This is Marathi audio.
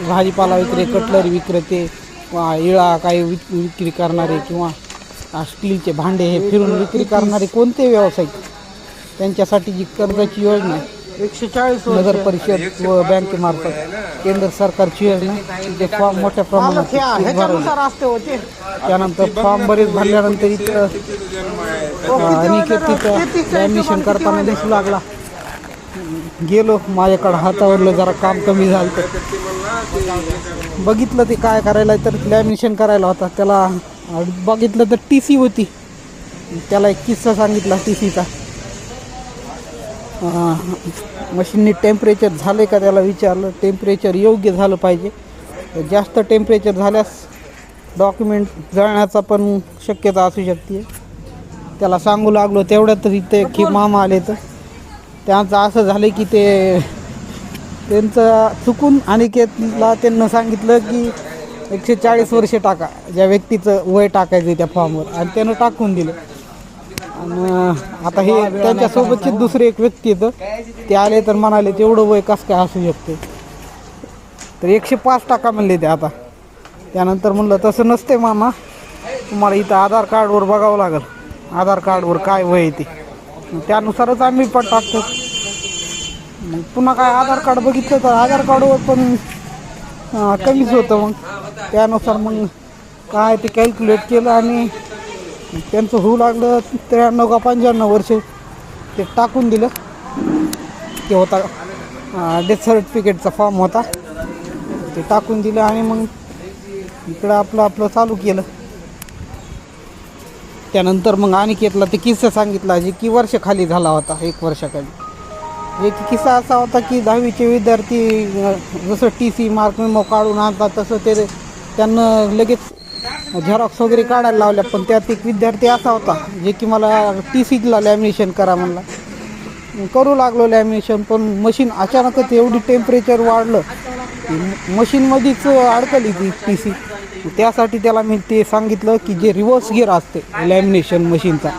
भाजीपाला कटलरी विक्रेते, इळा काही विक्री करणारे किंवा स्टीलचे भांडे हे फिरून विक्री करणारे कोणते व्यावसायिक, त्यांच्यासाठी जी कर्जाची योजना 140 नगर परिषद व बँकेमार्फत केंद्र सरकारची योजना, तिथे फॉर्म मोठ्या प्रमाणात भरवले. त्यानंतर फॉर्म बरेच भरल्यानंतर इथं अनिकेत तिथं लॅमिनेशन करताना दिसू लागला. गेलो, माझ्याकडं हातावरलं जरा काम कमी झालं तर बघितलं ते काय करायला, तर लॅमिनेशन करायला होता. त्याला बघितलं तर TC होती. त्याला एक किस्सा सांगितला TCचा. मशीननी टेम्परेचर झाले का त्याला विचारलं. टेम्परेचर योग्य झालं पाहिजे. जास्त टेम्परेचर झाल्यास डॉक्युमेंट जळण्याचा पण शक्यता असू शकते. त्याला सांगू लागलो. तेवढ्यात तरी ते की मामा आले. तर त्यांचं असं झालं की ते त्यांचं चुकून अनिकेतला त्यांना सांगितलं की 140 वर्षे टाका, ज्या व्यक्तीचं वय टाकायचं त्या फॉर्मवर, आणि त्यानं टाकून दिलं. आणि आता हे त्यांच्यासोबतचे दुसरे एक व्यक्ती येतं, ते आले तर म्हणाले तेवढं वय कसं काय असू शकते, तर 105 टाका म्हणले ते. आता त्यानंतर म्हणलं तसं नसते मामा, तुम्हाला इथं आधार कार्डवर बघावं लागेल, आधार कार्डवर काय वय ते, त्यानुसारच आम्ही पण टाकतो. मग पुन्हा काय आधार कार्ड बघितलं तर आधार कार्डवर पण कमीच होतं. मग त्यानुसार मग काय ते कॅल्क्युलेट केलं आणि त्यांचं होऊ लागलं 93 का 95 वर्षे. ते टाकून दिलं. ते होता डेथ सर्टिफिकेटचा फॉर्म होता, ते टाकून दिलं आणि मग इकडं आपलं चालू केलं. त्यानंतर मग अनिकेतला ते किस्सा सांगितला जे की वर्ष खाली झाला होता, 1 वर्षाखाली. एक किस्सा असा होता की 10वीचे विद्यार्थी जसं TC मार्क मेमो काढून आणतात तसं ते त्यांना लगेच झेरॉक्स वगैरे काढायला लावल्या. पण त्यात एक विद्यार्थी असा होता जे की मला TCला लॅमिनेशन करा म्हणला. करू लागलो लॅमिनेशन, पण मशीन अचानकच एवढी टेम्परेचर वाढलं की मशीनमध्येच अडकली ती TC. त्यासाठी त्याला मी ते सांगितलं की जे रिव्हर्स गिअर असते लॅमिनेशन मशीनचा,